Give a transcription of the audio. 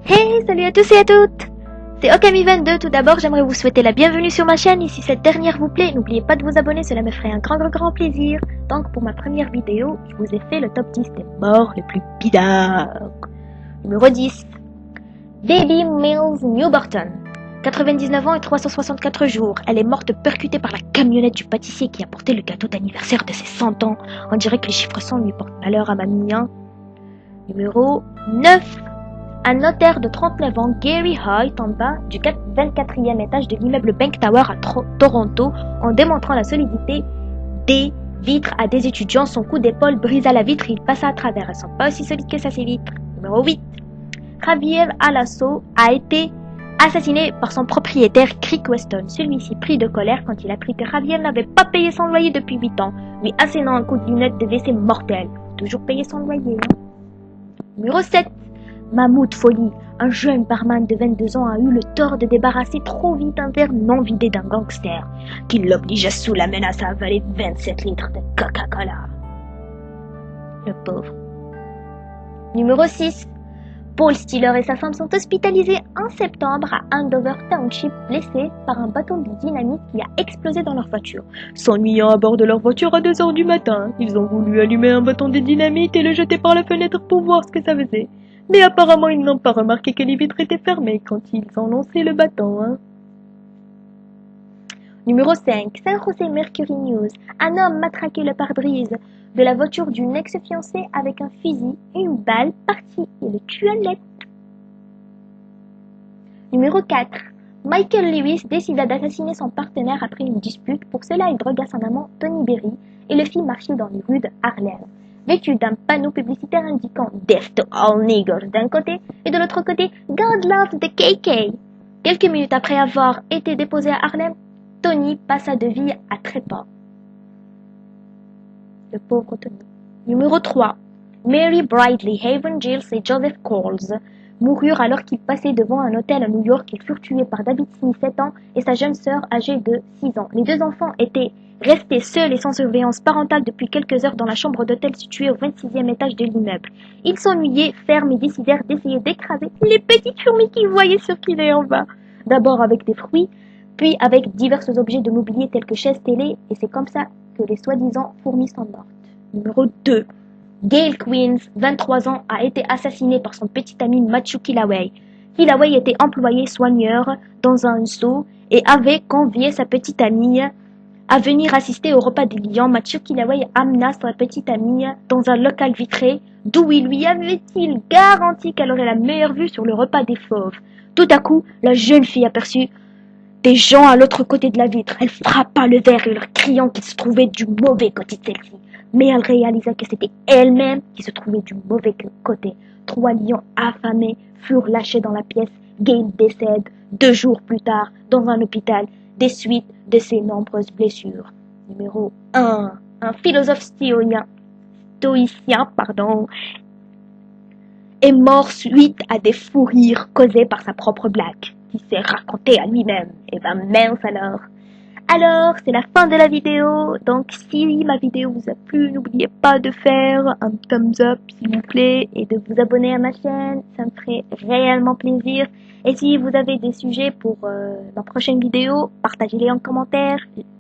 Hey, salut à tous et à toutes! C'est Okami22. Tout d'abord, j'aimerais vous souhaiter la bienvenue sur ma chaîne et si cette dernière vous plaît, n'oubliez pas de vous abonner, cela me ferait un grand plaisir. Donc, pour ma première vidéo, je vous ai fait le top 10 des morts les plus bizarres. Numéro 10. Debbie Mills Newburton. 99 ans et 364 jours. Elle est morte percutée par la camionnette du pâtissier qui a porté le gâteau d'anniversaire de ses 100 ans. On dirait que les chiffres 100 lui portent malheur à mamie, hein. Numéro 9. Un notaire de 39 ans, Gary Hoyt, en bas du 24e étage de l'immeuble Bank Tower à Toronto, en démontrant la solidité des vitres à des étudiants. Son coup d'épaule brisa la vitre et il passa à travers. Elles sont pas aussi solides que ça, ces vitres. Numéro 8. Javier Alasso a été assassiné par son propriétaire Crick Weston. Celui-ci pris de colère quand il apprit que Javier n'avait pas payé son loyer depuis 8 ans, lui assénant un coup de lunette de WC mortel. Toujours payer son loyer, hein. Numéro 7. Mahmoud Folly, un jeune barman de 22 ans, a eu le tort de débarrasser trop vite un verre non vidé d'un gangster, qui l'obligea sous la menace à avaler 27 litres de Coca-Cola. Le pauvre. Numéro 6. Paul Stiller et sa femme sont hospitalisés en septembre à Andover Township, blessés par un bâton de dynamite qui a explosé dans leur voiture. S'ennuyant à bord de leur voiture à 2 heures du matin, ils ont voulu allumer un bâton de dynamite et le jeter par la fenêtre pour voir ce que ça faisait. Mais apparemment, ils n'ont pas remarqué que les vitres étaient fermées quand ils ont lancé le bâton, hein. Numéro 5. San Jose Mercury News. Un homme matraquait le pare-brise de la voiture d'une ex-fiancée avec un fusil et une balle partie et le tua net. Numéro 4. Michael Lewis décida d'assassiner son partenaire après une dispute. Pour cela, il drogua son amant Tony Berry et le fit marcher dans les rues de Harlem, vêtu d'un panneau publicitaire indiquant Death to all niggers d'un côté et de l'autre côté God loves the KK. Quelques minutes après avoir été déposé à Harlem, Tony passa de vie à trépas. Le pauvre Tony. Numéro 3. Mary Bradley, Haven Giles et Joseph Coles moururent alors qu'ils passaient devant un hôtel à New York. Ils furent tués par David Smith, 7 ans, et sa jeune sœur âgée de 6 ans. Les deux enfants étaient restés seuls et sans surveillance parentale depuis quelques heures dans la chambre d'hôtel située au 26e étage de l'immeuble. Ils s'ennuyaient, fermes et décidèrent d'essayer d'écraser les petites fourmis qu'ils voyaient circuler en bas. D'abord avec des fruits, puis avec divers objets de mobilier tels que chaises télé, et c'est comme ça que les soi-disant fourmis sont mortes. Numéro 2. Gail Queens, 23 ans, a été assassinée par son petit ami Matthew Killaway. Killaway était employé soigneur dans un zoo et avait convié sa petite amie à venir assister au repas des lions. Matthew Killaway amena sa petite amie dans un local vitré d'où il lui avait-il garanti qu'elle aurait la meilleure vue sur le repas des fauves. Tout à coup, la jeune fille aperçut des gens à l'autre côté de la vitre. Elle frappa le verre et leur criant qu'il se trouvait du mauvais côté de celle-ci. Mais elle réalisa que c'était elle-même qui se trouvait du mauvais côté. 3 lions affamés furent lâchés dans la pièce. Gail décède 2 jours plus tard dans un hôpital des suites de ses nombreuses blessures. Numéro 1. Un philosophe stoïcien, est mort suite à des fous rires causés par sa propre blague, qui s'est raconté à lui-même. Et ben mince alors. Alors, c'est la fin de la vidéo, donc si ma vidéo vous a plu, n'oubliez pas de faire un thumbs up s'il vous plaît et de vous abonner à ma chaîne, ça me ferait réellement plaisir. Et si vous avez des sujets pour ma prochaine vidéo, partagez-les en commentaire.